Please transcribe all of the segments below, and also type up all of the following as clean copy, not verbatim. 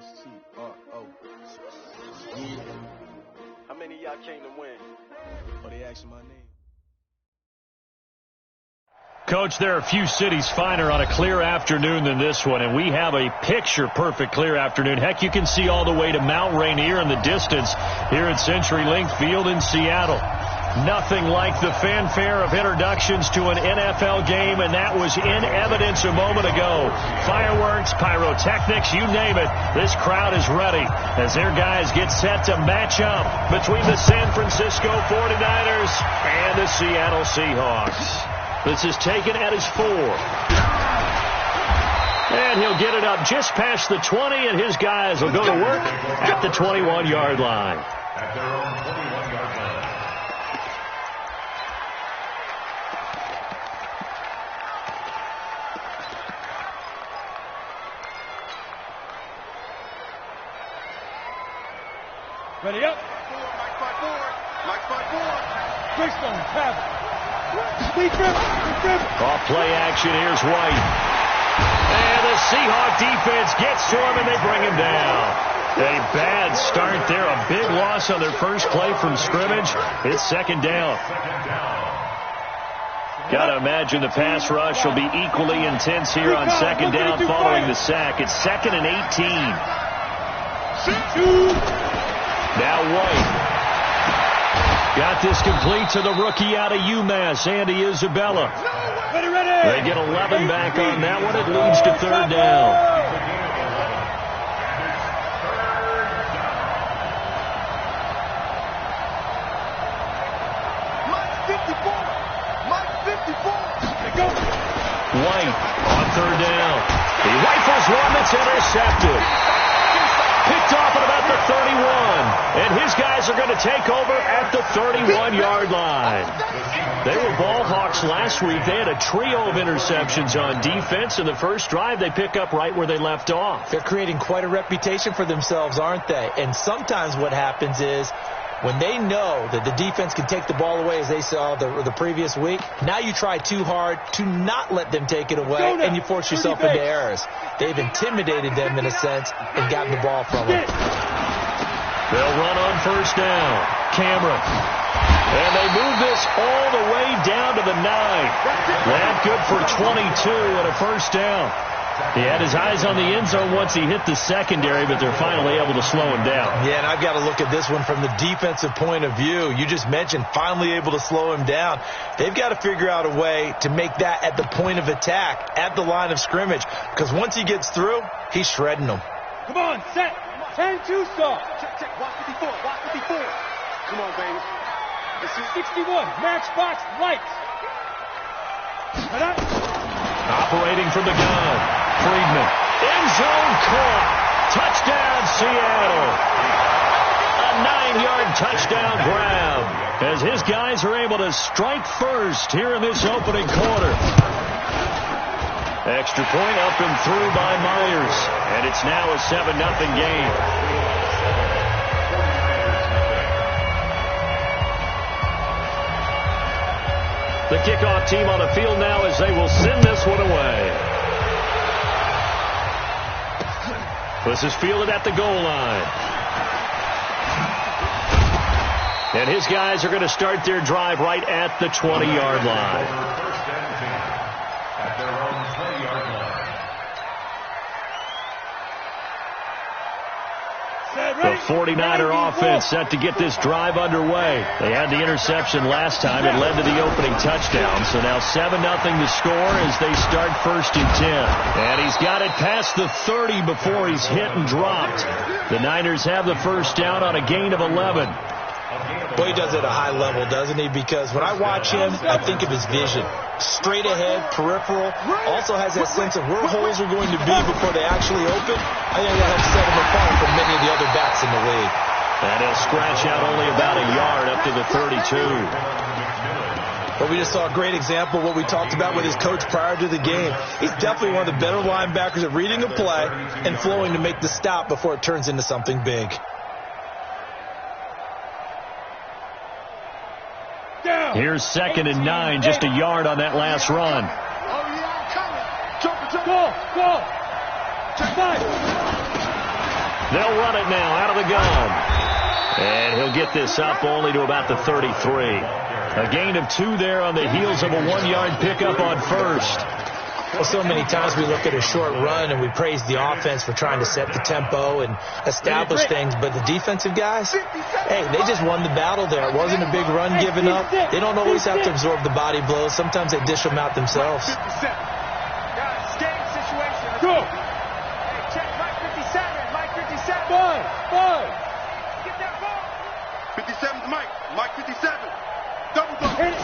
S-T-R-O. Yeah. How many of y'all came to win? Oh, they asking my name. Coach, there are a few cities finer on a clear afternoon than this one, and we have a picture-perfect clear afternoon. Heck, you can see all the way to Mount Rainier in the distance here at CenturyLink Field in Seattle. Nothing like the fanfare of introductions to an NFL game, and that was in evidence a moment ago. Fireworks, pyrotechnics, you name it. This crowd is ready as their guys get set to match up between the San Francisco 49ers and the Seattle Seahawks. This is taken at his 4. And he'll get it up just past the 20, and his guys will go to work at the 21-yard line. At their own 21-yard line. Ready up. Mike 5-4. Mike 5-4. Greystone, have it. Speed grip. Off play action, here's White. And the Seahawk defense gets to him, and they bring him down. A bad start there. A big loss on their first play from scrimmage. It's second down. Got to imagine the pass rush will be equally intense here on second down following the sack. It's 2nd and 18. Now White. Got this complete to the rookie out of UMass, Andy Isabella. They get 11 back on that one. It leads to third down. Mike 54. Mike 54. White on third down. He rifles one that's intercepted. Picked off at about the 31. And his guys are going to take over at the 31-yard line. They were ball hawks last week. They had a trio of interceptions on defense. In the first drive, they pick up right where they left off. They're creating quite a reputation for themselves, aren't they? And sometimes what happens is when they know that the defense can take the ball away, as they saw the previous week, now you try too hard to not let them take it away, and you force yourself into errors. They've intimidated them in a sense and gotten the ball from them. They'll run on first down. Cameron. And they move this all the way down to the 9. That good for 22 and a first down. He had his eyes on the end zone once he hit the secondary, but they're finally able to slow him down. Yeah, and I've got to look at this one from the defensive point of view. You just mentioned finally able to slow him down. They've got to figure out a way to make that at the point of attack, at the line of scrimmage, because once he gets through, he's shredding them. Come on, set. 10-2 start. Check. Watch 54. Watch 54. Come on, baby. This is 61. Matchbox lights. Operating from the gun. Friedman. End zone caught. Touchdown, Seattle. A 9-yard touchdown grab as his guys are able to strike first here in this opening quarter. Extra point up and through by Myers. And it's now a 7-0 game. The kickoff team on the field now as they will send this one away. This is fielded at the goal line. And his guys are going to start their drive right at the 20-yard line. At their own 20-yard line. The 49er offense set to get this drive underway. They had the interception last time. It led to the opening touchdown. So now 7-0 to score as they start 1st and 10. And he's got it past the 30 before he's hit and dropped. The Niners have the first down on a gain of 11. Boy, he does it at a high level, doesn't he? Because when I watch him, I think of his vision. Straight ahead, peripheral. Also has that sense of where holes are going to be before they actually open. I think that helps set him apart from many of the other backs in the league. And he'll scratch out only about a yard up to the 32. But we just saw a great example of what we talked about with his coach prior to the game. He's definitely one of the better linebackers at reading a play and flowing to make the stop before it turns into something big. Here's 2nd and 9, just a yard on that last run. Go. They'll run it now out of the gun. And he'll get this up only to about the 33. A gain of 2 there on the heels of a 1-yard pickup on first. Well, so many times we look at a short run and we praise the offense for trying to set the tempo and establish things, but the defensive guys, hey, they just won the battle there. It wasn't a big run given up. They don't always have to absorb the body blows. Sometimes they dish them out themselves. Guys, game situation. Go. Hey, check Mike 57. Mike 57. Five. Get that ball. 57's Mike. Mike 57. Double ball. Hit it.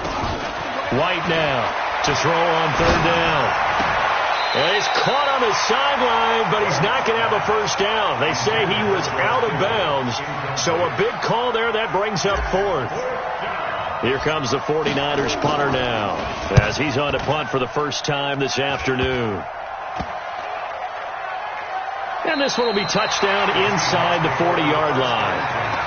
White now to throw on 3rd down. And he's caught on the sideline, but he's not going to have a first down. They say he was out of bounds, so a big call there. That brings up 4th. Here comes the 49ers punter now, as he's on to punt for the first time this afternoon. And this one will be touchdown inside the 40-yard line.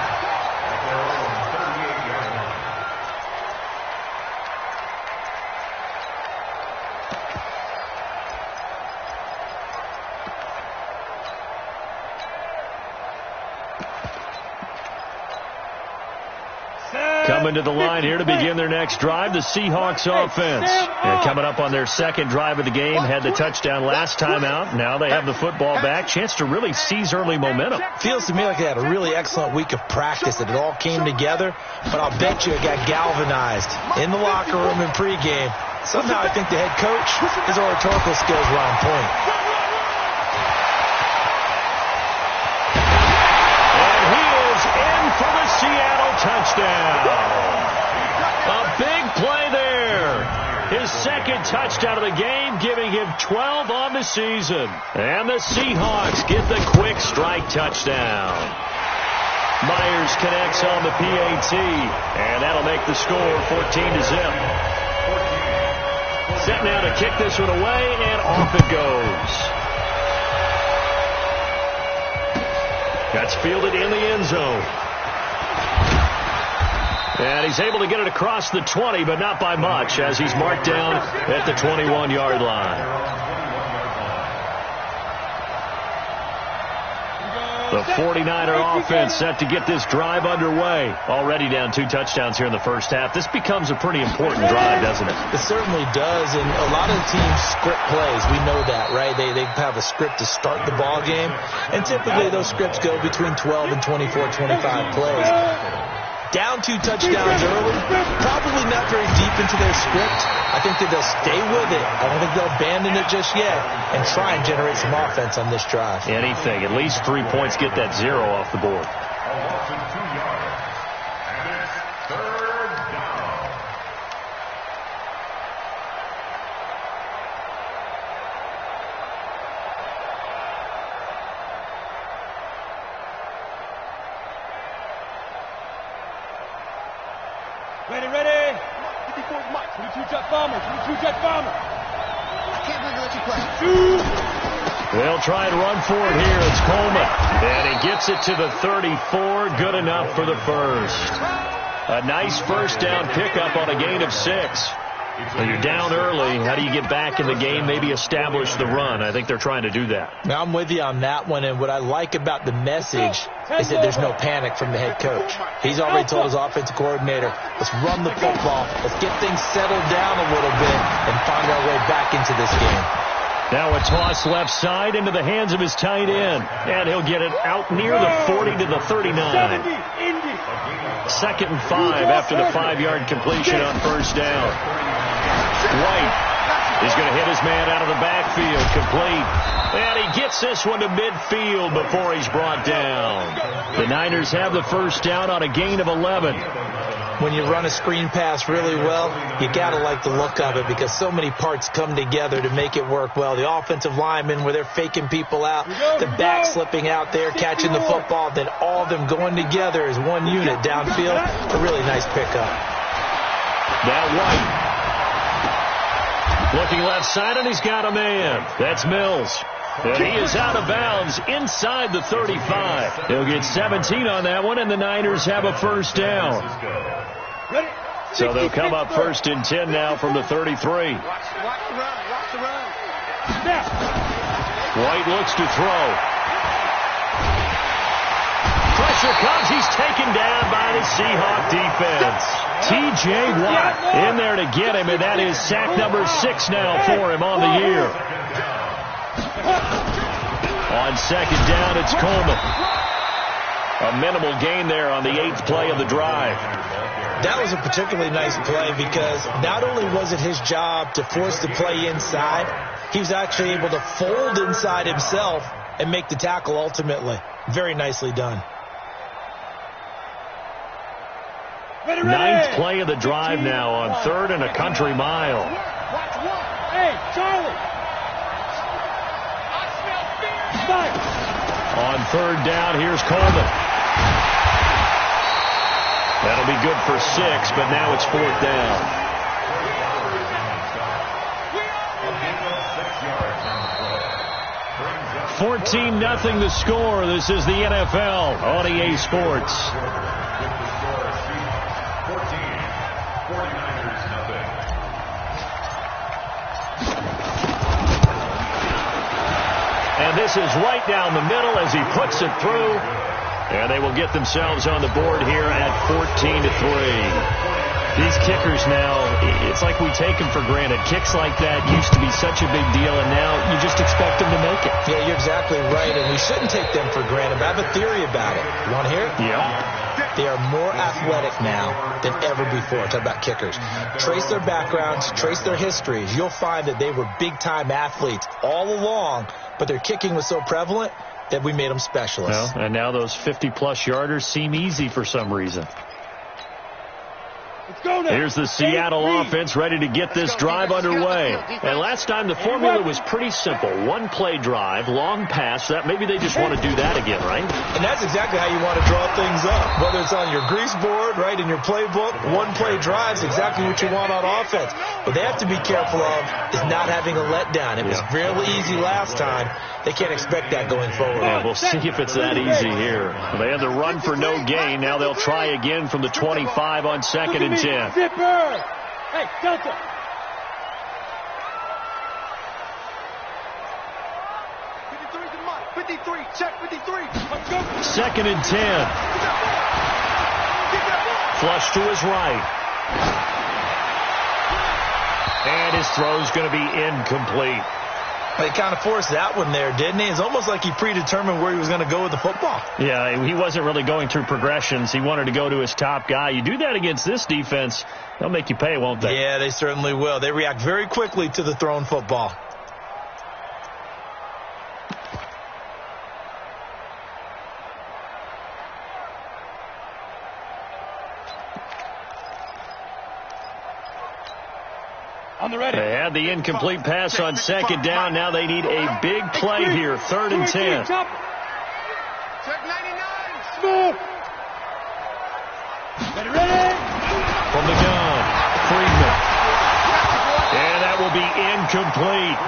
Coming to the line here to begin their next drive, the Seahawks offense. And coming up on their second drive of the game, had the touchdown last time out. Now they have the football back. Chance to really seize early momentum. Feels to me like they had a really excellent week of practice, that it all came together. But I'll bet you it got galvanized in the locker room and pregame. Somehow I think the head coach, his oratorical skills were on point. And he is in for the Seattle touchdown. A big play there. His second touchdown of the game, giving him 12 on the season. And the Seahawks get the quick strike touchdown. Myers connects on the PAT, and that'll make the score 14-0. Set now to kick this one away, and off it goes. That's fielded in the end zone. And he's able to get it across the 20, but not by much, as he's marked down at the 21-yard line. The 49er offense set to get this drive underway. Already down 2 touchdowns here in the first half. This becomes a pretty important drive, doesn't it? It certainly does, and a lot of teams script plays. We know that, right? They have a script to start the ball game, and typically those scripts go between 12 and 24, 25 plays. Down 2 touchdowns early, probably not very deep into their script. I think that they'll stay with it. I don't think they'll abandon it just yet and try and generate some offense on this drive. Anything. At least 3 points, get that 0 off the board. Ready. 54's Mike. 22 jet bomber. I can't believe that you play. They'll try and run for it here. It's Coleman. And he gets it to the 34. Good enough for the first. A nice first down pickup on a gain of 6. When you're down early, how do you get back in the game, maybe establish the run? I think they're trying to do that. Now, I'm with you on that one, and what I like about the message is that there's no panic from the head coach. He's already told his offensive coordinator, let's run the football, let's get things settled down a little bit and find our way back into this game. Now a toss left side into the hands of his tight end, and he'll get it out near the 40 to the 39. 2nd and 5 after the 5-yard completion on first down. White is going to hit his man out of the backfield, complete. And he gets this one to midfield before he's brought down. The Niners have the first down on a gain of 11. When you run a screen pass really well, you got to like the look of it because so many parts come together to make it work well. The offensive linemen, where they're faking people out, the back slipping out there, catching the football, then all of them going together as one unit downfield. A really nice pickup. Now White. Looking left side, and he's got a man. That's Mills. And he is out of bounds inside the 35. He'll get 17 on that one, and the Niners have a first down. So they'll come up 1st and 10 now from the 33. Watch the run. White looks to throw. pressure comes. He's taken down by the Seahawk defense. T.J. Watt in there to get him, and that is sack number 6 now for him on the year. On second down, it's Coleman. A minimal gain there on the 8th play of the drive. That was a particularly nice play because not only was it his job to force the play inside, he was actually able to fold inside himself and make the tackle ultimately. Very nicely done. 9th play of the drive now on 3rd and a country mile. Hey, Charlie! On 3rd down, here's Coleman. That'll be good for 6, but now it's 4th down. 14-0 the score. This is the NFL on EA Sports. And this is right down the middle as he puts it through. And they will get themselves on the board here at 14-3. These kickers now, it's like we take them for granted. Kicks like that used to be such a big deal, and now you just expect them to make it. Yeah, you're exactly right, and we shouldn't take them for granted. But I have a theory about it. You want to hear it? Yeah. They are more athletic now than ever before. Talk about kickers. Trace their backgrounds, trace their histories. You'll find that they were big-time athletes all along, but their kicking was so prevalent that we made them specialists. Well, and now those 50-plus yarders seem easy for some reason. Here's the Seattle offense ready to get this drive underway. And last time the formula was pretty simple. One-play drive, long pass. That maybe they just want to do that again, right? And that's exactly how you want to draw things up. Whether it's on your grease board, right, in your playbook, one-play drives, exactly what you want on offense. What they have to be careful of is not having a letdown. It was fairly easy last time. They can't expect that going forward. Yeah, we'll see if it's that easy here. They had the run for no gain. Now they'll try again from the 25 on 2nd and 10. Zipper! Hey, Delta! Check 53. 2nd and 10. Flush to his right. And his throw's going to be incomplete. He kind of forced that one there, didn't he? It's almost like he predetermined where he was going to go with the football. Yeah, he wasn't really going through progressions. He wanted to go to his top guy. You do that against this defense, they'll make you pay, won't they? Yeah, they certainly will. They react very quickly to the thrown football. They had the incomplete pass on 2nd down. Now they need a big play here. 3rd and 10. Check 99. Ready? From the gun, Friedman. And that will be incomplete.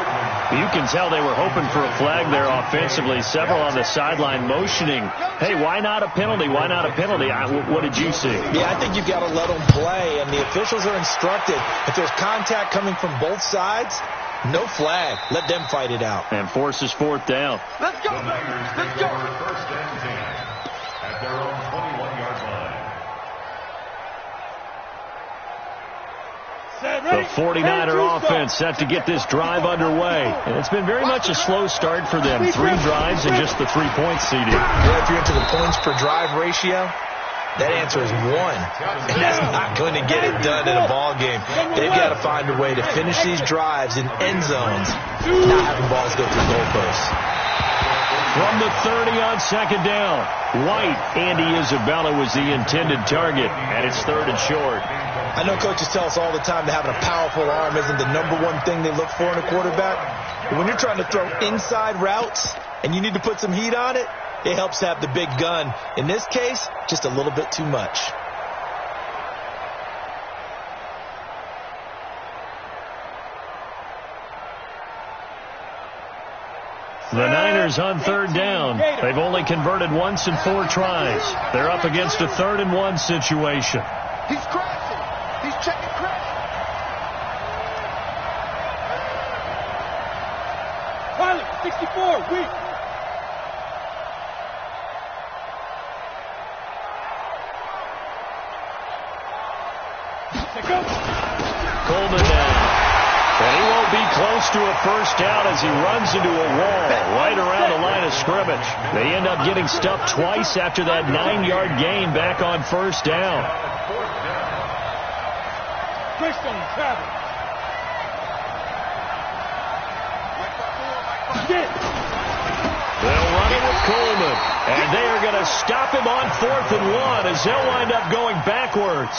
You can tell they were hoping for a flag there offensively. Several on the sideline motioning. Hey, why not a penalty? Why not a penalty? What did you see? Yeah, I think you've got to let them play, and the officials are instructed. If there's contact coming from both sides, no flag. Let them fight it out. And forces 4th down. Let's go, baby. Let's go. 1st and 10 at their own 21-yard line. The 49er offense set to get this drive underway. And it's been very much a slow start for them. 3 drives and just the 3 points seeded. Yeah, if you're into the points per drive ratio, that answer is 1. And that's not going to get it done in a ball game. They've got to find a way to finish these drives in end zones, not having balls go through goalposts. From the 30 on 2nd down, White, Andy Isabella was the intended target, and it's 3rd and short. I know coaches tell us all the time that having a powerful arm isn't the #1 thing they look for in a quarterback. But when you're trying to throw inside routes and you need to put some heat on it, it helps to have the big gun. In this case, just a little bit too much. The Niners on 3rd down. They've only converted once in 4 tries. They're up against a 3rd and 1 situation. He's crashing. He's checking crash. Pilot, 64, weak. Coleman now. And he won't be close to a first down as he runs into a wall right around the line of scrimmage. They end up getting stuffed twice after that 9-yard gain back on first down. They'll run it with Coleman, and they are going to stop him on 4th and 1 as they'll wind up going backwards.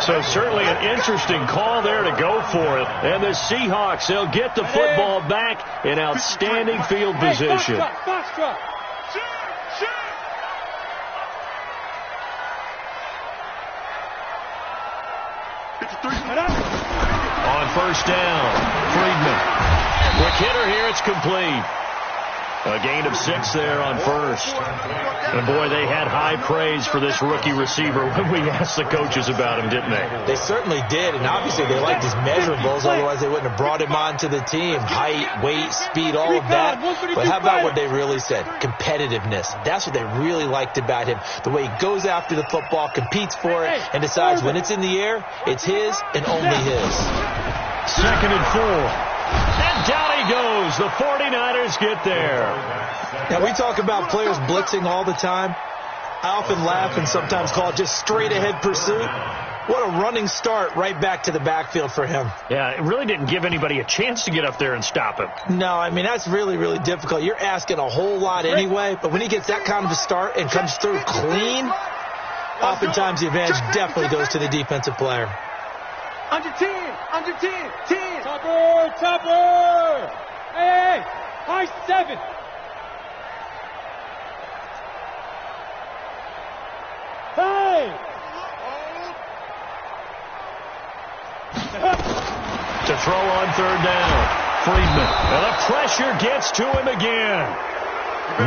So certainly an interesting call there to go for it. And the Seahawks, they'll get the football back in outstanding field position. On first down, Friedman. Quick hitter here, it's complete. A gain of 6 there on first. And boy, they had high praise for this rookie receiver when we asked the coaches about him, didn't they? They certainly did, and obviously they liked his measurables, otherwise they wouldn't have brought him onto the team. Height, weight, speed, all of that. But how about what they really said? Competitiveness. That's what they really liked about him. The way he goes after the football, competes for it, and decides when it's in the air, it's his and only his. 2nd and 4. And down he goes. The 49ers get there. Now, we talk about players blitzing all the time. I often laugh and sometimes call it just straight-ahead pursuit. What a running start right back to the backfield for him. Yeah, it really didn't give anybody a chance to get up there and stop him. No, I mean, that's really, really difficult. You're asking a whole lot anyway, but when he gets that kind of a start and comes through clean, oftentimes the advantage definitely goes to the defensive player. Under 10, under 10, 10. Topper! Hey, high 7. Hey! To throw on 3rd down. Friedman. And the pressure gets to him again.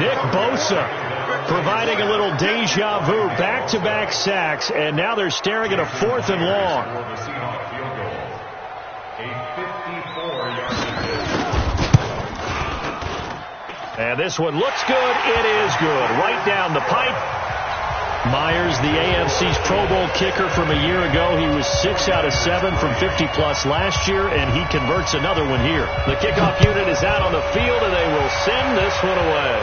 Nick Bosa providing a little deja vu. Back-to-back sacks, and now they're staring at a 4th and long. And this one looks good. It is good. Right down the pipe. Myers, the AFC's Pro Bowl kicker from a year ago. He was 6 out of 7 from 50-plus last year, and he converts another one here. The kickoff unit is out on the field, and they will send this one away.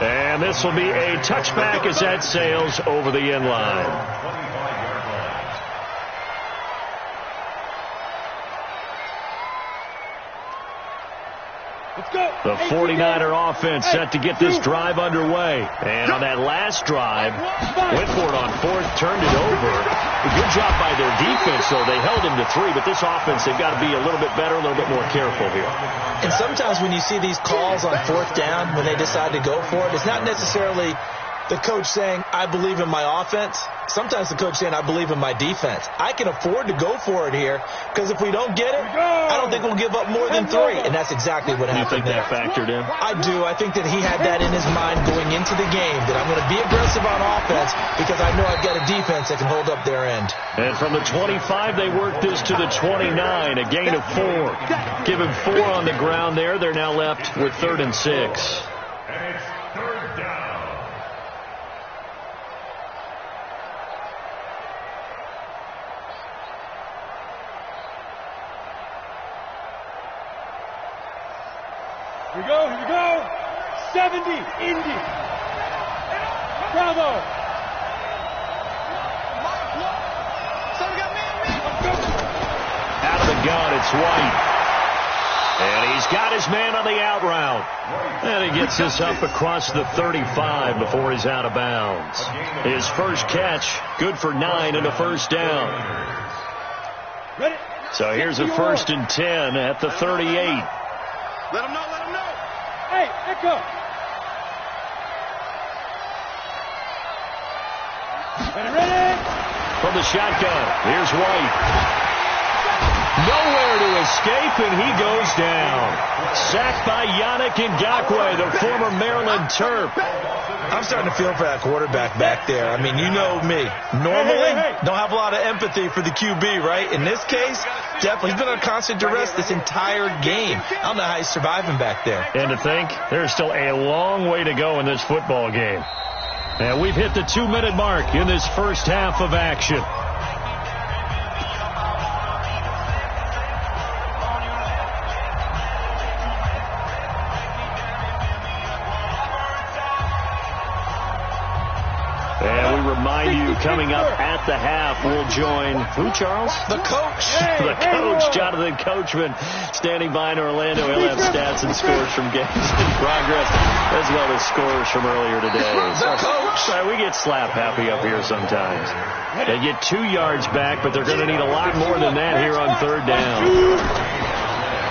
And this will be a touchback as that sails over the end line. The 49er offense set to get this drive underway. And on that last drive, went for it on 4th, turned it over. A good job by their defense, though. They held him to 3, but this offense, they've got to be a little bit better, a little bit more careful here. And sometimes when you see these calls on 4th down, when they decide to go for it, it's not necessarily the coach saying, I believe in my offense. Sometimes the coach saying, I believe in my defense. I can afford to go for it here because if we don't get it, I don't think we'll give up more than 3. And that's exactly what happened there. You think that factored in? I do. I think that he had that in his mind going into the game, that I'm going to be aggressive on offense because I know I've got a defense that can hold up their end. And from the 25, they work this to the 29, a gain of 4. Give him 4 on the ground there. They're now left with 3rd and 6. And it's 3rd down. Here we go. 70, Indy. Bravo. Out of the gun, it's White. And he's got his man on the out route. And he gets this up across the 35 before he's out of bounds. His first catch, good for 9 and a first down. So here's a 1st and 10 at the 38. Let him know. Hey, Echo. Ready? From the shotgun, here's White. Nowhere to escape, and he goes down. Sacked by Yannick Ngakoue, the former Maryland Terp. I'm starting to feel for that quarterback back there. I mean, you know me. Normally, don't have a lot of empathy for the QB, right? In this case, definitely. He's been on constant duress this entire game. I don't know how he's surviving back there. And to think, there's still a long way to go in this football game. And we've hit the 2-minute mark in this first half of action. remind you, coming up at the half, we'll join who, Charles? The coach. The coach, Jonathan Coachman, standing by in Orlando. He'll have stats and scores from games in progress, as well as scores from earlier today. The coach. Sorry, we get slap happy up here sometimes. They get 2 yards back, but they're going to need a lot more than that here on third down.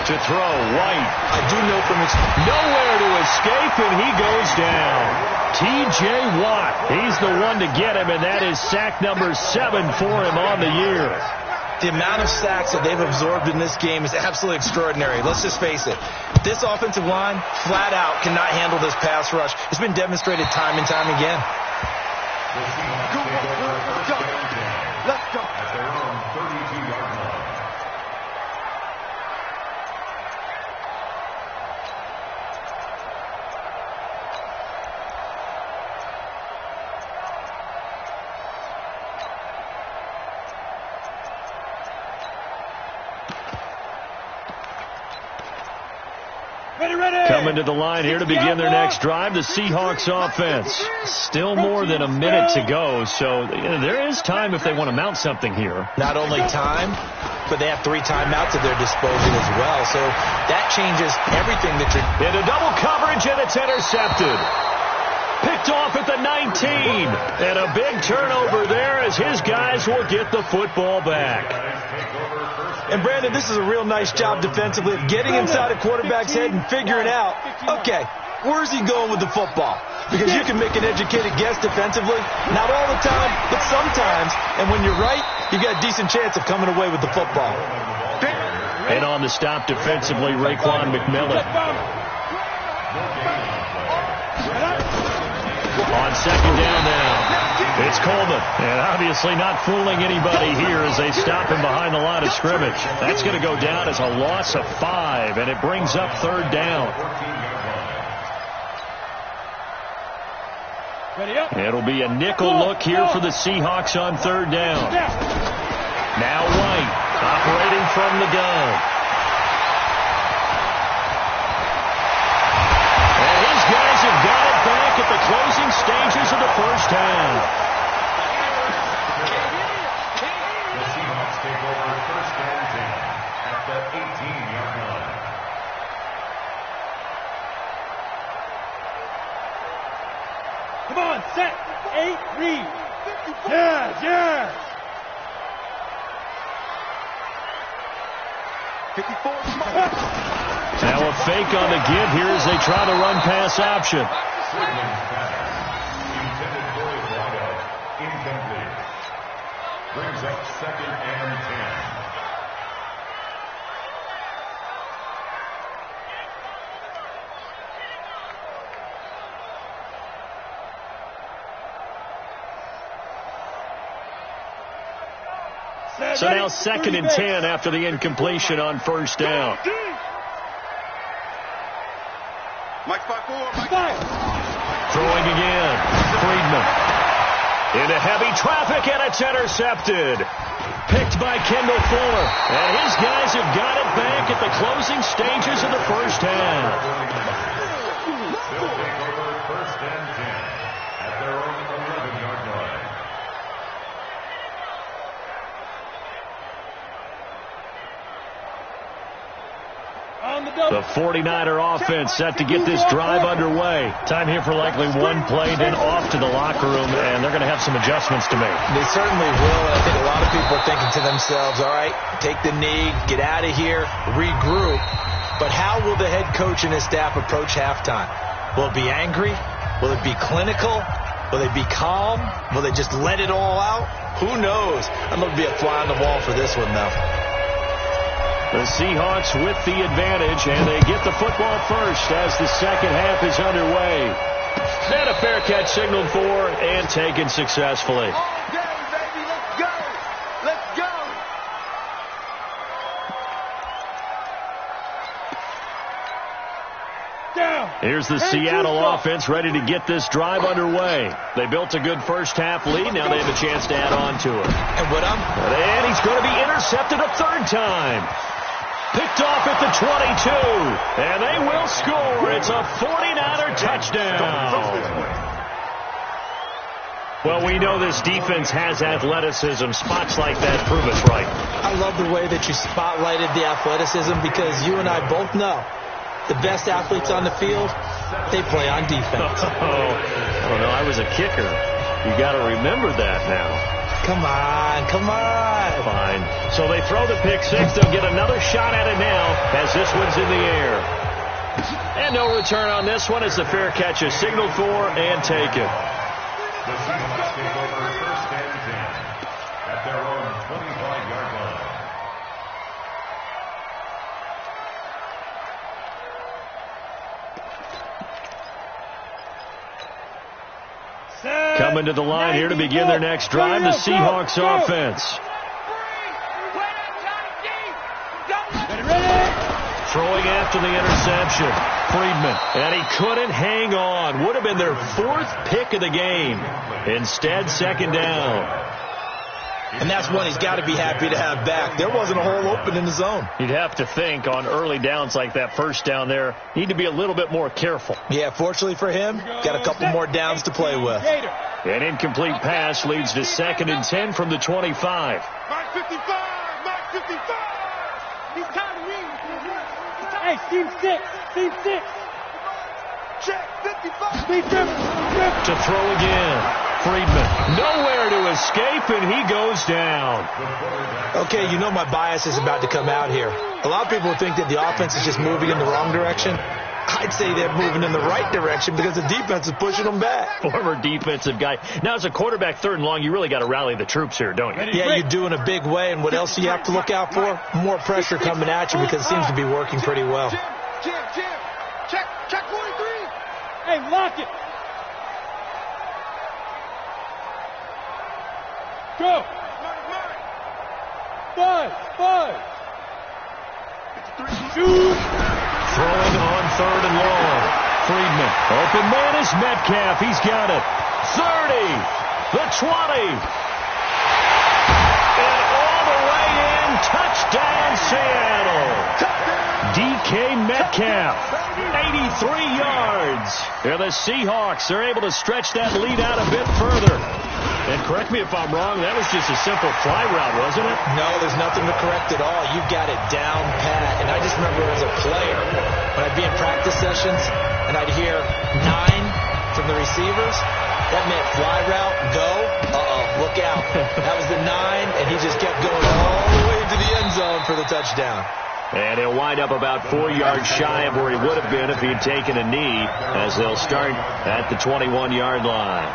To throw, White. I do know from Nowhere to escape, and he goes down. T.J. Watt, he's the one to get him, and that is sack number 7 for him on the year. the amount of sacks that they've absorbed in this game is absolutely extraordinary. Let's just face it. This offensive line, flat out, cannot handle this pass rush. It's been demonstrated time and time again. Let's go. At their own 32-yard line. Coming to the line here to begin their next drive, the Seahawks offense. Still more than a minute to go, so there is time if they want to mount something here. Not only time, but they have 3 timeouts at their disposal as well, so that changes everything that you're... Into double coverage, and it's intercepted. Picked off at the 19, and a big turnover there as his guys will get the football back. And, Brandon, this is a real nice job defensively of getting inside a quarterback's head and figuring out, okay, where's he going with the football? Because you can make an educated guess defensively. Not all the time, but sometimes. And when you're right, you got a decent chance of coming away with the football. And on the stop defensively, Raekwon McMillan. On second down now, it's Coleman. And obviously not fooling anybody here as they stop him behind the line of scrimmage. That's going to go down as a loss of 5, and it brings up third down. It'll be a nickel look here for the Seahawks on third down. Now White operating from the gun. And his guys have got it back at the closing stages of the first half. The Seahawks take over first and 10 at the 18-yard line. Come on, set, 8, read. Yeah. 54. Now a fake on the give here as they try the run-pass option. Signals pass. Intended for Eduardo. Incomplete. Brings up second and 10. So now second and 10 after the incompletion on first down. Mike 5-4. Throwing again. Friedman. Into heavy traffic, and it's intercepted. Picked by Kendall Fuller. And his guys have got it back at the closing stages of the first half. They'll take over first and 10 at their own 11-yard line. The 49er offense set to get this drive underway. Time here for likely one play, then off to the locker room, and they're going to have some adjustments to make. They certainly will, and I think a lot of people are thinking to themselves, all right, take the knee, get out of here, regroup. But how will the head coach and his staff approach halftime? Will it be angry? Will it be clinical? Will they be calm? Will they just let it all out? Who knows? I'm going to be a fly on the wall for this one, though. The Seahawks with the advantage, and they get the football first as the second half is underway. And a fair catch signaled for and taken successfully. All day, baby. Let's go. Let's go. Down. Here's the Seattle offense ready to get this drive underway. They built a good first half lead. Now they have a chance to add on to it. And he's going to be intercepted a third time. Picked off at the 22, and they will score. It's a 49er touchdown. Well, we know this defense has athleticism. Spots like that prove us right. I love the way that you spotlighted the athleticism because you and I both know the best athletes on the field, they play on defense. Oh, I don't know. I was a kicker. You got to remember that now. Come on, come on. Fine. So they throw the pick six. They'll get another shot at it now as this one's in the air. And no return on this one as the fair catch is signaled for and taken. The Seahawks take over first and 10 at their own 25-yard line. Coming to the line here to begin their next drive, the Seahawks offense. Throwing after the interception, Freedman, and he couldn't hang on. Would have been their fourth pick of the game. Instead, second down. And that's one he's got to be happy to have back. There wasn't a hole open in the zone. You'd have to think on early downs like that first down there, need to be a little bit more careful. Yeah, fortunately for him, got a couple more downs to play with. An incomplete pass leads to 2nd and 10 from the 25. Mark 55! Mark 55! He's time to read. Hey, team 6! Team 6! Check 55! Team 7! To throw again. Freedman, nowhere to escape, and he goes down. Okay, you know my bias is about to come out here. A lot of people think that the offense is just moving in the wrong direction. I'd say they're moving in the right direction because the defense is pushing them back. Former defensive guy. Now, as a quarterback, 3rd and long, you really got to rally the troops here, don't you? Yeah, you do in a big way, and what else do you have to look out for? More pressure coming at you because it seems to be working pretty well. Jim, check 43! Hey, lock it! Go! 5! Shoot! Throwing on 3rd and long. Freedman. Open man is Metcalf. He's got it. 30. The 20. And all the way in. Touchdown, Seattle. DK Metcalf. 83 yards. And the Seahawks are able to stretch that lead out a bit further. And correct me if I'm wrong, that was just a simple fly route, wasn't it? No, there's nothing to correct at all. You got it down pat. And I just remember as a player, when I'd be in practice sessions and I'd hear 9 from the receivers, that meant fly route, go, look out. That was the 9, and he just kept going all the way into the end zone for the touchdown. And he'll wind up about 4 yards shy of where he would have been if he'd taken a knee, as they'll start at the 21-yard line.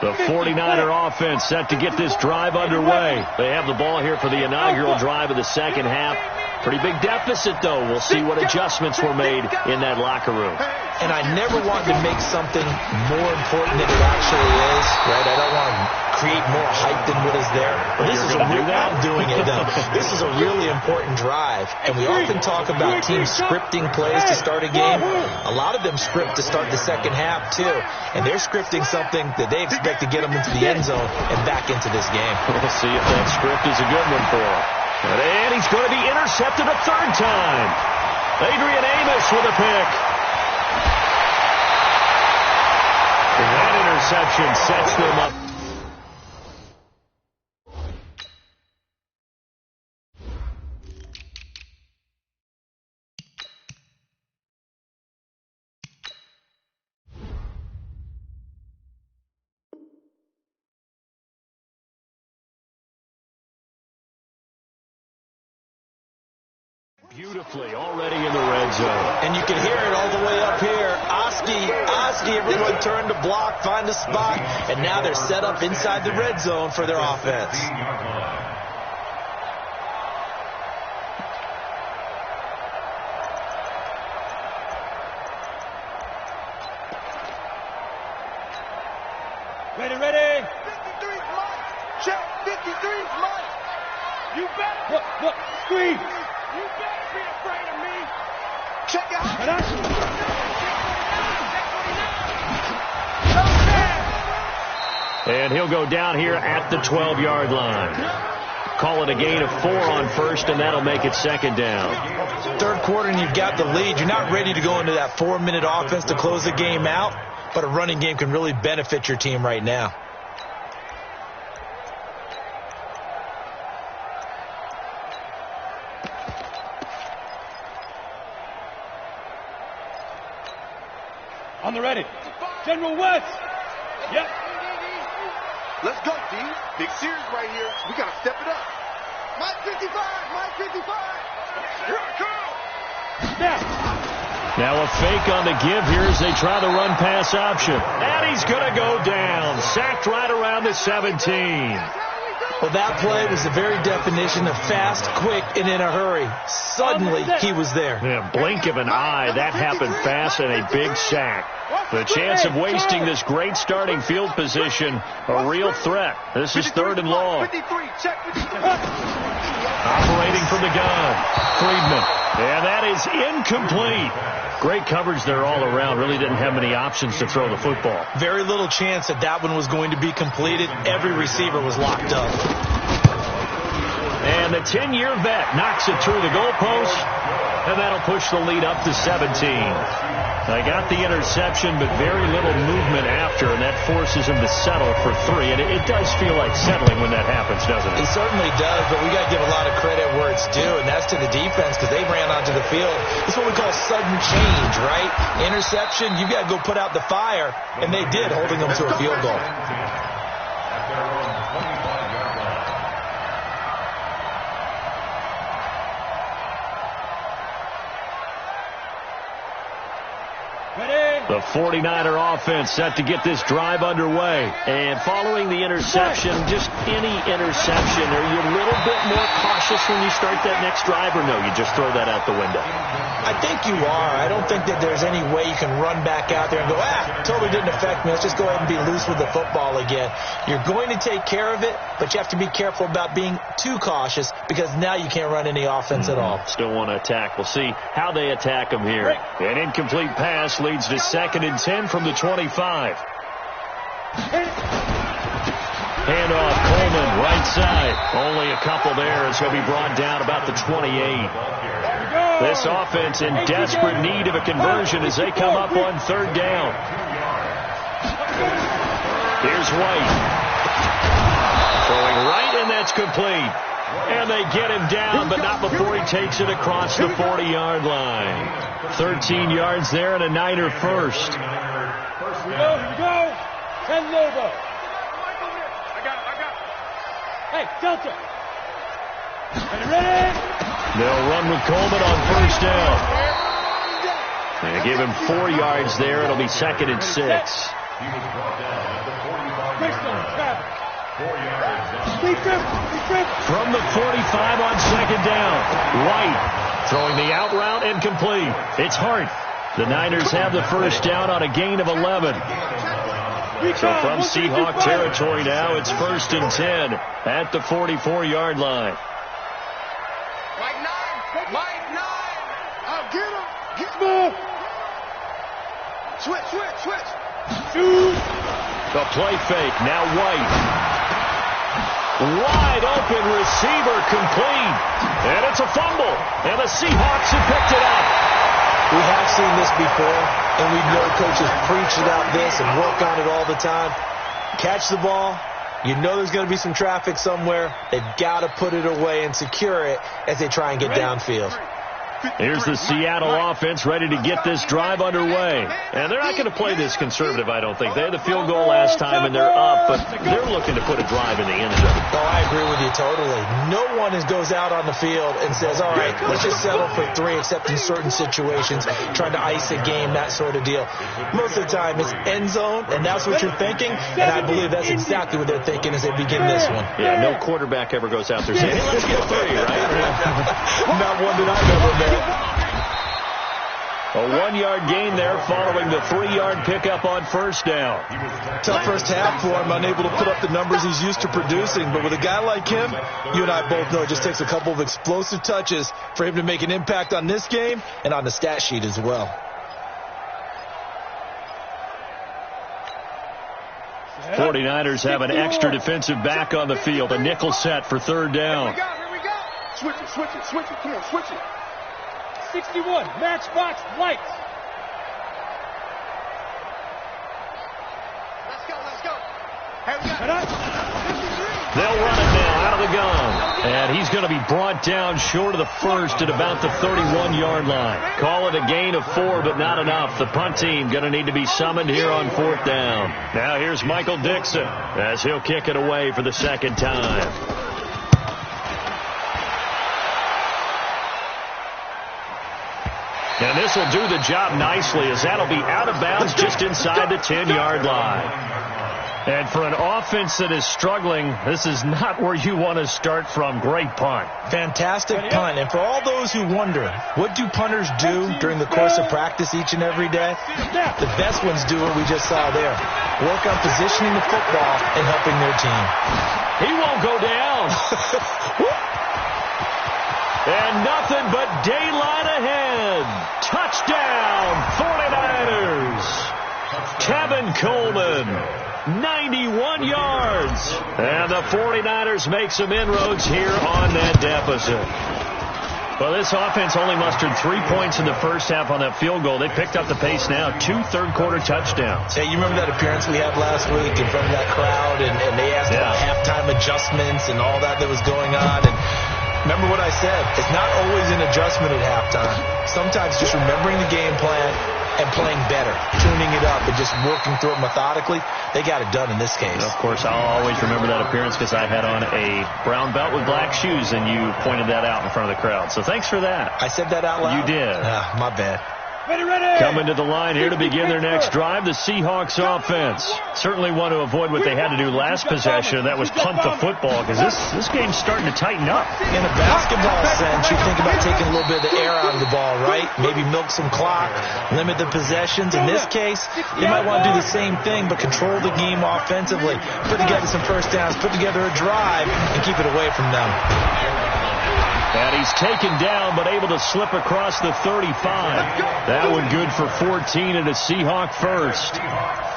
The 49er offense set to get this drive underway. They have the ball here for the inaugural drive of the second half. Pretty big deficit, though. We'll see what adjustments were made in that locker room. And I never want to make something more important than it actually is, right? I don't want to create more hype than what is there. But this is I'm doing it, though. This is a really important drive. And we often talk about teams scripting plays to start a game. A lot of them script to start the second half, too. And they're scripting something that they expect to get them into the end zone and back into this game. We'll see if that script is a good one for him. And he's going to be intercepted a 3rd time. Adrian Amos with a pick. And that interception sets them up. Beautifully already in the red zone. And you can hear it all the way up here. Oski, everyone turned to block, find a spot, and now they're set up inside the red zone for their offense. Ready. 53's mine. Check 53's mine. You better. Look, screen. You better be afraid of me. Check it out. And he'll go down here at the 12-yard line. call it a gain of 4 on first, and that'll make it second down. Third quarter and you've got the lead. You're not ready to go into that 4-minute offense to close the game out, but a running game can really benefit your team right now. On the ready. General West. Yep. Let's go, D. Big series right here. We got to step it up. Mike 55. Mike 55. Here I come. Now. Now a fake on the give here as they try the run-pass option. And he's going to go down. Sacked right around the 17. Well, that play was the very definition of fast, quick, and in a hurry. Suddenly, he was there. Yeah, blink of an eye. That happened fast and a big sack. The chance of wasting this great starting field position, a real threat. This is 3rd and long. 53. Check 53. Operating from the gun. Friedman. And that is incomplete. Great coverage there all around. Really didn't have many options to throw the football. Very little chance that that one was going to be completed. Every receiver was locked up. And the 10-year vet knocks it through the goalpost, and that'll push the lead up to 17. They got the interception, but very little movement after, and that forces him to settle for 3. And it does feel like settling when that happens, doesn't it? It certainly does, but we got to give a lot of credit where it's due, and that's to the defense because they ran onto the field. It's what we call sudden change, right? Interception, you've got to go put out the fire, and they did, holding them to a field goal. The 49er offense set to get this drive underway. And following the interception, just any interception, are you a little bit more cautious when you start that next drive, or no, you just throw that out the window? I think you are. I don't think that there's any way you can run back out there and go, totally didn't affect me. Let's just go ahead and be loose with the football again. You're going to take care of it, but you have to be careful about being too cautious because now you can't run any offense at all. Still want to attack. We'll see how they attack them here. An incomplete pass leads to 2nd and 10 from the 25. Handoff, Coleman, right side. Only a couple there. It's going to be brought down about the 28. This offense in desperate need of a conversion as they come up on 3rd down. Here's White. Throwing right, and that's complete. And they get him down, but not before he takes it across the 40-yard line. 13 yards there and a Niner first. Here we go. 10 Lobo. I got it. Hey, Delta. Ready? They'll run with Coleman on 1st down. And give him 4 yards there. It'll be 2nd and 6. He was brought down at the 45. 4 yards. From the 45 on 2nd down. White throwing the out route and complete. It's Hart. The Niners have the 1st down on a gain of 11. So from Seahawk territory now, it's 1st and 10 at the 44-yard line. Mike 9. I'll get him. Get him. Switch. Shoot. The play fake. Now White. Wide open receiver complete. And it's a fumble. And the Seahawks have picked it up. We have seen this before, and we know coaches preach about this and work on it all the time. Catch the ball. You know there's going to be some traffic somewhere. They've got to put it away and secure it as they try and get downfield. Here's the Seattle offense ready to get this drive underway. And they're not going to play this conservative, I don't think. They had the field goal last time, and they're up, but they're looking to put a drive in the end zone. Oh, I agree with you totally. No one goes out on the field and says, all right, let's just settle for 3, except in certain situations, trying to ice a game, that sort of deal. Most of the time, it's end zone, and that's what you're thinking, and I believe that's exactly what they're thinking as they begin this one. Yeah, no quarterback ever goes out there saying, hey, let's get 3, right? Not one that I've ever met. A 1-yard gain there following the 3-yard pickup on 1st down. Tough first half for him, unable to put up the numbers he's used to producing. But with a guy like him, you and I both know it just takes a couple of explosive touches for him to make an impact on this game and on the stat sheet as well. 49ers have an extra defensive back on the field. A nickel set for third down. Here we go. Switch it, switch it, switch it. Come on, switch it. 61, Matchbox Lights. Let's go, let's go. Here we go. They'll run it now out of the gun. And he's going to be brought down short of the first at about the 31-yard line. Call it a gain of 4, but not enough. The punt team going to need to be summoned here on fourth down. Now here's Michael Dixon as he'll kick it away for the second time. And this will do the job nicely as that'll be out of bounds just inside the 10-yard line. And for an offense that is struggling, this is not where you want to start from. Great punt. Fantastic punt. And for all those who wonder, what do punters do during the course of practice each and every day? The best ones do what we just saw there. Work on positioning the football and helping their team. He won't go down. And nothing but daylight ahead. Touchdown, 49ers. Tevin Coleman. 91 yards. And the 49ers make some inroads here on that deficit. Well, this offense only mustered 3 points in the first half on that field goal. They picked up the pace now. 2 third-quarter touchdowns. Hey, you remember that appearance we had last week in front of that crowd, and they asked about halftime adjustments and all that was going on. And remember what I said. It's not always an adjustment at halftime. Sometimes just remembering the game plan and playing better, tuning it up, and just working through it methodically. They got it done in this case. Of course, I'll always remember that appearance because I had on a brown belt with black shoes, and you pointed that out in front of the crowd. So thanks for that. I said that out loud? You did. My bad. Coming to the line here to begin their next drive, the Seahawks offense. Certainly want to avoid what they had to do last possession. That was punt the football because this game's starting to tighten up. In a basketball sense, you think about taking a little bit of the air out of the ball, right? Maybe milk some clock, limit the possessions. In this case, they might want to do the same thing, but control the game offensively. Put together some first downs, put together a drive, and keep it away from them. And he's taken down, but able to slip across the 35. That one good for 14 and a Seahawk first.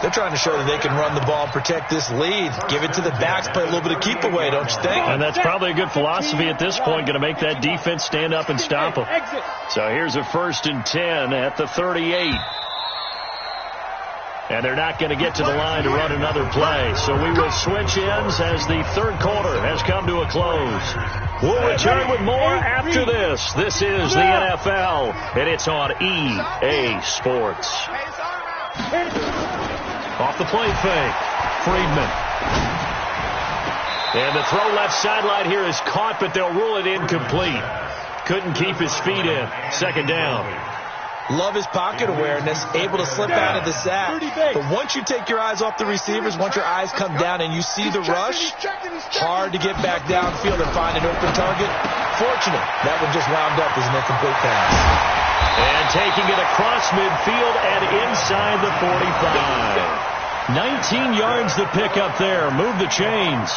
They're trying to show that they can run the ball, protect this lead. Give it to the backs, play a little bit of keep away, don't you think? And that's probably a good philosophy at this point, going to make that defense stand up and stop them. So here's a 1st and 10 at the 38. And they're not going to get to the line to run another play. So we will switch ends as the third quarter has come to a close. We'll return with more after this. This is the NFL, and it's on EA Sports. Off the play fake, Friedman. And the throw left sideline here is caught, but they'll rule it incomplete. Couldn't keep his feet in. Second down. Love his pocket awareness, able to slip out of the sack. But once you take your eyes off the receivers, once your eyes come down and you see the rush, hard to get back downfield and find an open target. Fortunate, that one just wound up as an incomplete pass. And taking it across midfield and inside the 45. 19 yards to pick up there. Move the chains.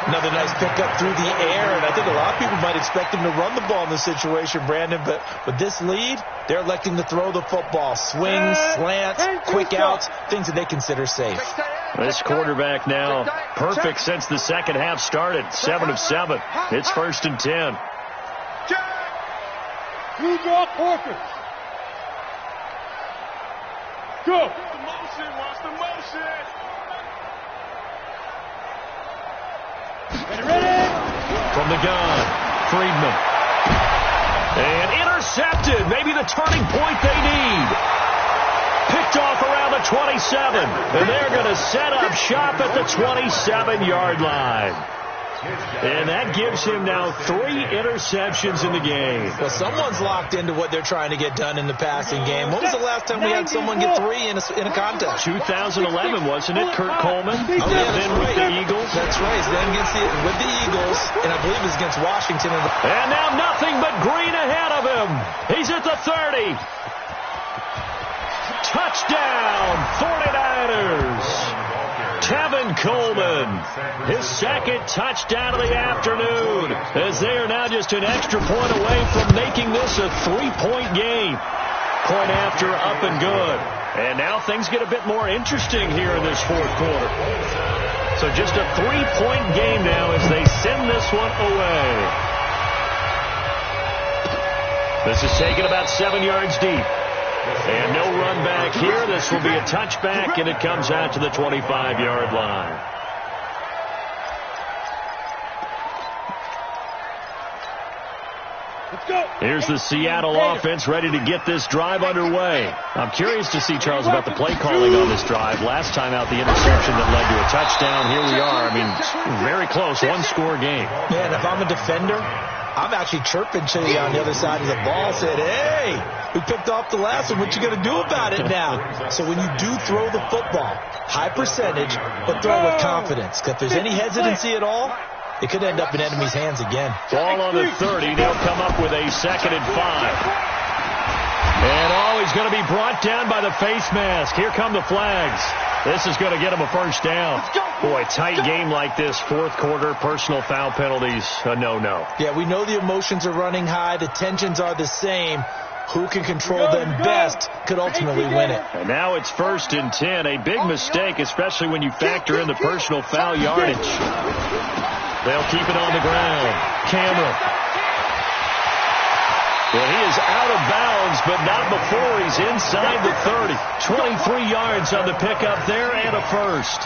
Another nice pickup through the air, and I think a lot of people might expect him to run the ball in this situation, Brandon, but with this lead, they're electing to throw the football. Swings, slants, quick outs, things that they consider safe. This quarterback now perfect since the second half started. 7 of 7. It's 1st and 10. New York Orchid. Go. Watch the motion. Ready? From the gun, Friedman. And intercepted. Maybe the turning point they need. Picked off around the 27. And they're going to set up shop at the 27-yard line. And that gives him now 3 interceptions in the game. Well, someone's locked into what they're trying to get done in the passing game. When was the last time we had someone get 3 in a contest? 2011, wasn't it? Kurt Coleman. Oh, yeah, then with the Eagles. That's right. Then with the Eagles, and I believe it was against Washington. And now nothing but green ahead of him. He's at the 30. Touchdown, 49ers. Tevin Coleman, his second touchdown of the afternoon, as they are now just an extra point away from making this a 3-point game. Point after, up and good. And now things get a bit more interesting here in this fourth quarter. So just a 3-point game now as they send this one away. This is taken about 7 yards deep. And no run back here. This will be a touchback, and it comes out to the 25-yard line. Here's the Seattle offense ready to get this drive underway. I'm curious to see, Charles, about the play calling on this drive. Last time out, the interception that led to a touchdown. Here we are. I mean, very close, one-score game. Man, if I'm a defender, I'm actually chirping to you on the other side of the ball, saying, hey, we picked off the last one. What you going to do about it now? So when you do throw the football, high percentage, but throw with confidence. If there's any hesitancy at all, it could end up in enemy's hands again. Ball on the 30. They'll come up with a 2nd and 5. And, he's going to be brought down by the face mask. Here come the flags. This is going to get him a first down. Boy, tight game like this, fourth quarter, personal foul penalties, a no-no. Yeah, we know the emotions are running high. The tensions are the same. Who can control them best could ultimately win it. And now it's 1st and 10. A big mistake, especially when you factor in the personal foul yardage. They'll keep it on the ground. Cameron. Well, he is out of bounds, but not before he's inside the 30. 23 yards on the pickup there and a first.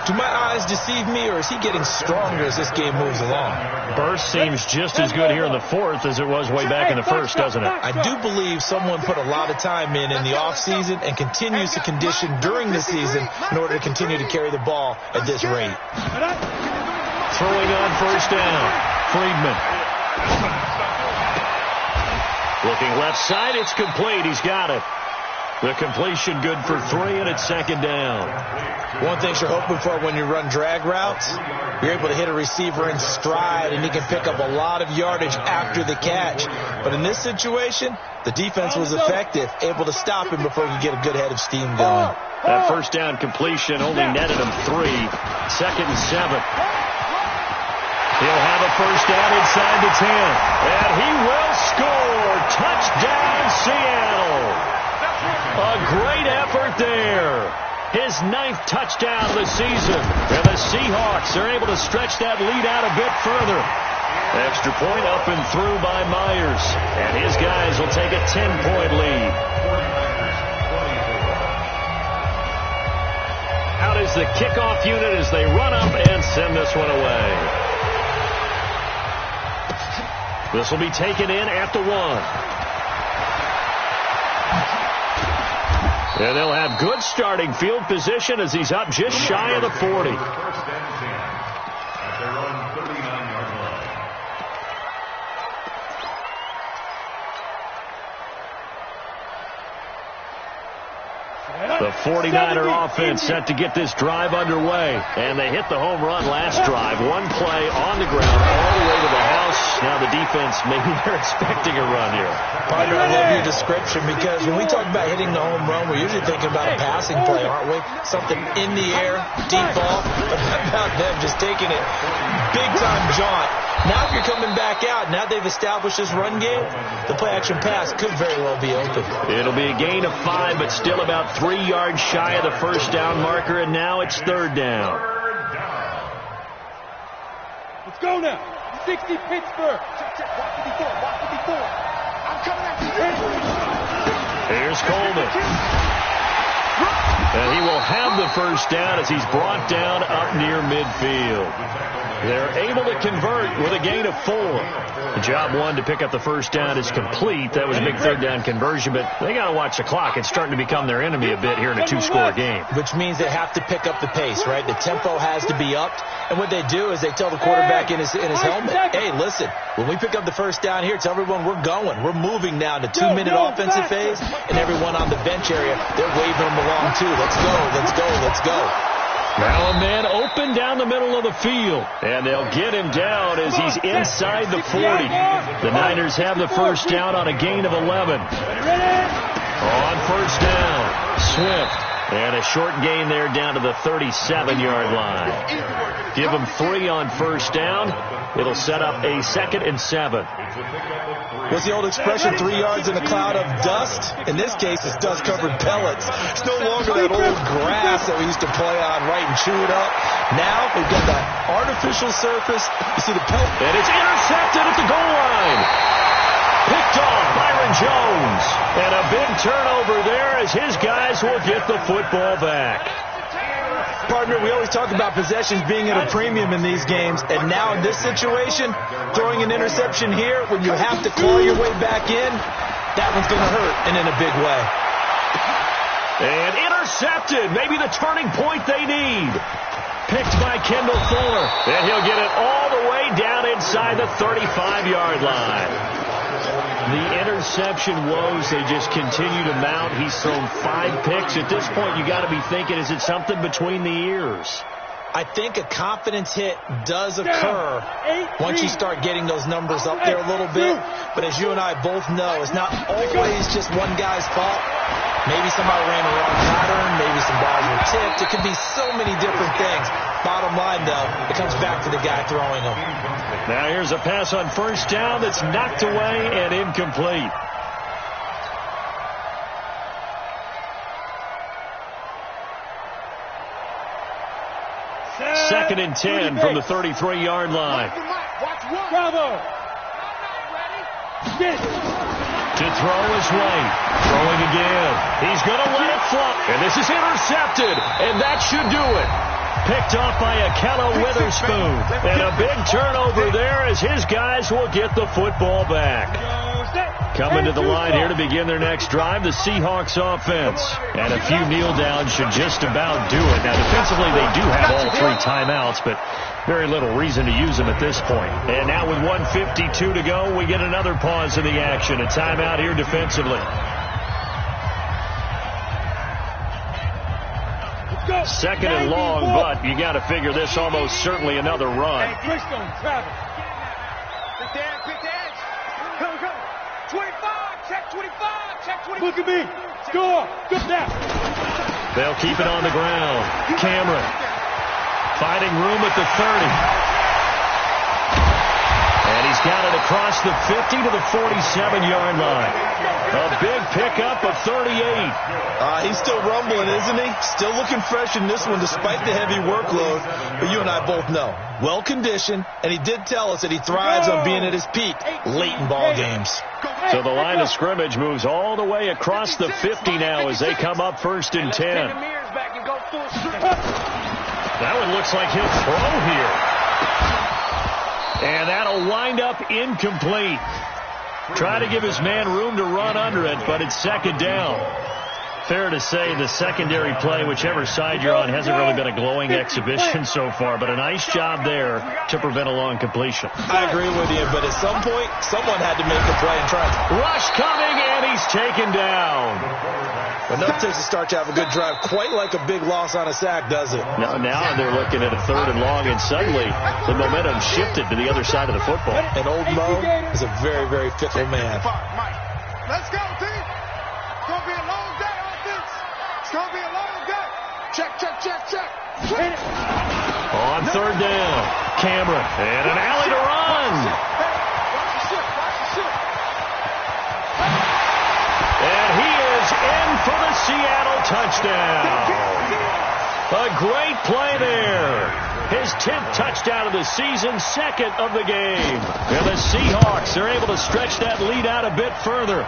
Do my eyes deceive me, or is he getting stronger as this game moves along? Burst seems just as good here in the fourth as it was way back in the first, doesn't it? I do believe someone put a lot of time in the offseason and continues to condition during the season in order to continue to carry the ball at this rate. Throwing on first down, Freedman. Looking left side, it's complete. He's got it. The completion good for 3, and it's 2nd down. One thing you're hoping for when you run drag routes, you're able to hit a receiver in stride, and he can pick up a lot of yardage after the catch. But in this situation, the defense was effective, able to stop him before he could get a good head of steam going. That first down completion only netted him 3. 2nd and 7. He'll have a first down inside the 10. And he will score. Touchdown, Seattle. A great effort there. His 9th touchdown of the season. And the Seahawks are able to stretch that lead out a bit further. Extra point up and through by Myers. And his guys will take a 10-point lead. Out is the kickoff unit as they run up and send this one away. This will be taken in at the 1. And they'll have good starting field position as he's up just shy of the 40. First and 10 at their own 39-yard line. The 49er offense set to get this drive underway. And they hit the home run last drive. One play on the ground all the way to the house. Now the defense, maybe they're expecting a run here. Partner, I love your description, because when we talk about hitting the home run, we're usually thinking about a passing play, aren't we? Something in the air, deep ball. But how about them just taking it big-time jaunt? Now if you're coming back out, now they've established this run game, the play-action pass could very well be open. It'll be a gain of 5, but still about 3 yards shy of the first down marker, and now it's 3rd down. Let's go now. 60 Pittsburgh. I'm coming at you. Here's Coleman. And he will have the first down as he's brought down up near midfield. They're able to convert with a gain of 4. The job one to pick up the first down is complete. That was a big 3rd down conversion, but they got to watch the clock. It's starting to become their enemy a bit here in a 2-score game. Which means they have to pick up the pace, right? The tempo has to be upped. And what they do is they tell the quarterback in his helmet, hey, listen, when we pick up the first down here, tell everyone we're going. We're moving now to 2-minute offensive phase, and everyone on the bench area, they're waving them along too. Let's go, let's go, let's go. Now a man open down the middle of the field. And they'll get him down as he's inside the 40. The Niners have the first down on a gain of 11. On first down, Swift. And a short gain there down to the 37-yard line. Give them 3 on first down. It'll set up a 2nd and 7. What's the old expression, 3 yards in a cloud of dust? In this case, it's dust-covered pellets. It's no longer that old grass that we used to play on, right, and chew it up. Now, we've got that artificial surface. You see the pellet. And it's intercepted at the goal line. Picked off Byron Jones. And a big turnover there as his guys will get the football back. Partner, we always talk about possessions being at a premium in these games, and now in this situation, throwing an interception here when you have to claw your way back in, that one's going to hurt, and in a big way. And intercepted, maybe the turning point they need. Picked by Kendall Fuller, and he'll get it all the way down inside the 35-yard line. The interception woes, they just continue to mount. He's thrown 5 picks. At this point, you got to be thinking, is it something between the ears? I think a confidence hit does occur once you start getting those numbers up there a little bit. But as you and I both know, it's not always just one guy's fault. Maybe somebody ran a wrong pattern. Maybe some balls were tipped. It could be so many different things. Bottom line, though, it comes back to the guy throwing them. Now here's a pass on first down that's knocked away and incomplete. Second and 10 from the 33-yard line. Bravo. To throw his way. Throwing again. He's going to let it fly. And this is intercepted. And that should do it. Picked off by Akello Witherspoon. And a big turnover there as his guys will get the football back. Coming to the line here to begin their next drive, the Seahawks offense. And a few kneel downs should just about do it. Now, defensively, they do have all 3 timeouts, but very little reason to use them at this point. And now with 1:52 to go, we get another pause in the action. A timeout here defensively. Second and long, but you got to figure this almost certainly another run. Quick Travis. Quick edge. Come. 25. Check 25. Check 25. Look at me. Score. Good now. They'll keep it on the ground. Cameron finding room at the 30. And he's got it across the 50 to the 47-yard line. A big pickup of 38. He's still rumbling, isn't he? Still looking fresh in this one despite the heavy workload. But you and I both know, well-conditioned, and he did tell us that he thrives on being at his peak late in ball games. So the line of scrimmage moves all the way across the 50 now as they come up 1st and 10. That one looks like he'll throw here. And that'll wind up incomplete. Try to give his man room to run under it, but it's 2nd down. Fair to say the secondary play, whichever side you're on, hasn't really been a glowing exhibition so far, but a nice job there to prevent a long completion. I agree with you, but at some point, someone had to make the play and try. Rush coming, and he's taken down. But no takes a start to have a good drive, quite like a big loss on a sack, does it? Now they're looking at a 3rd and long, and suddenly the momentum shifted to the other side of the football. And old Mo is a very, very fickle man. Let's go, team. It's going to be a long day, offense. It's going to be a long day. Check. On 3rd down, Cameron, and an alley to run. And he is in for the Seattle touchdown. A great play there. His 10th touchdown of the season, 2nd of the game. And the Seahawks are able to stretch that lead out a bit further.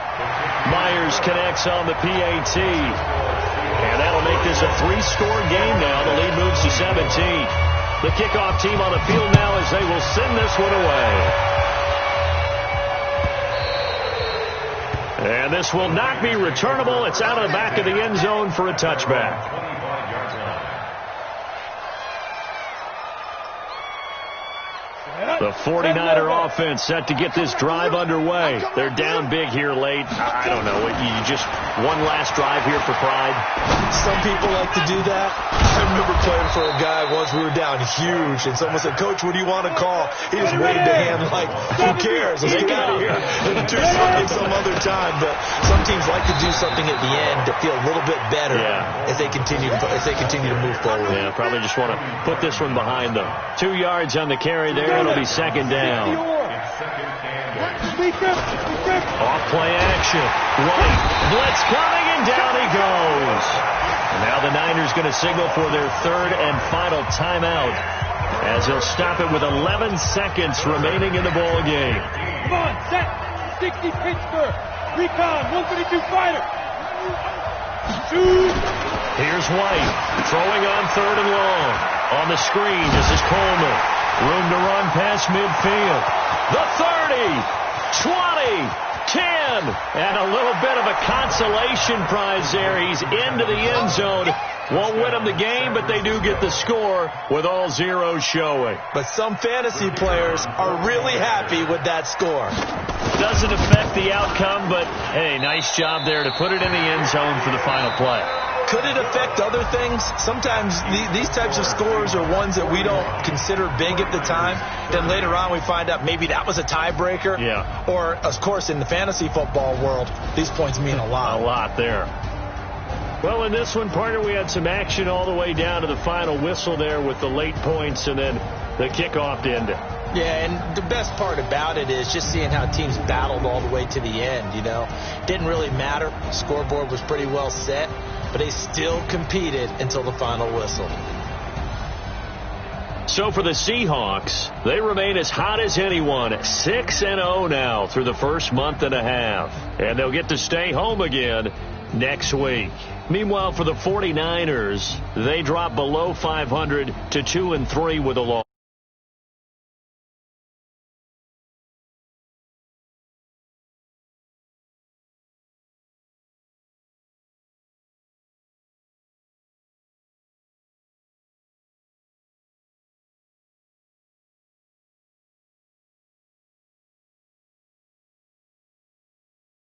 Myers connects on the PAT. And that'll make this a 3-score game now. The lead moves to 17. The kickoff team on the field now as they will send this one away. And this will not be returnable. It's out of the back of the end zone for a touchback. The 49er offense set to get this drive underway. They're down big here late. I don't know. You just one last drive here for pride. Some people like to do that. I remember playing for a guy once. We were down huge, and someone said, "Coach, what do you want to call?" He just waved a hand like, "Who cares? Let's get out of here and do something some other time." But some teams like to do something at the end to feel a little bit better as they continue to move forward. Yeah, probably just want to put this one behind them. 2 yards on the carry there. It'll be second down. Off play action. White. Blitz coming, and down he goes. And now the Niners going to signal for their third and final timeout as they'll stop it with 11 seconds remaining in the ball game. Come on, set. 60 Pittsburgh. Recon, 132 fighter. Shoot. Here's White. Throwing on third and long. On the screen, this is Coleman. Room to run past midfield. The 30, 20, 10, and a little bit of a consolation prize there. He's into the end zone. Won't win them the game, but they do get the score with all zeros showing. But some fantasy players are really happy with that score. Doesn't affect the outcome, but, hey, nice job there to put it in the end zone for the final play. Could it affect other things? Sometimes these types of scores are ones that we don't consider big at the time. Then later on we find out maybe that was a tiebreaker. Yeah. Or, of course, in the fantasy football world, these points mean a lot. A lot there. Well, in this one, partner, we had some action all the way down to the final whistle there with the late points and then the kickoff to end it. Yeah, and the best part about it is just seeing how teams battled all the way to the end, you know. Didn't really matter. The scoreboard was pretty well set, but they still competed until the final whistle. So for the Seahawks, they remain as hot as anyone, 6-0 now through the first month and a half. And they'll get to stay home again next week. Meanwhile, for the 49ers, they drop below 500 to 2-3 with a loss.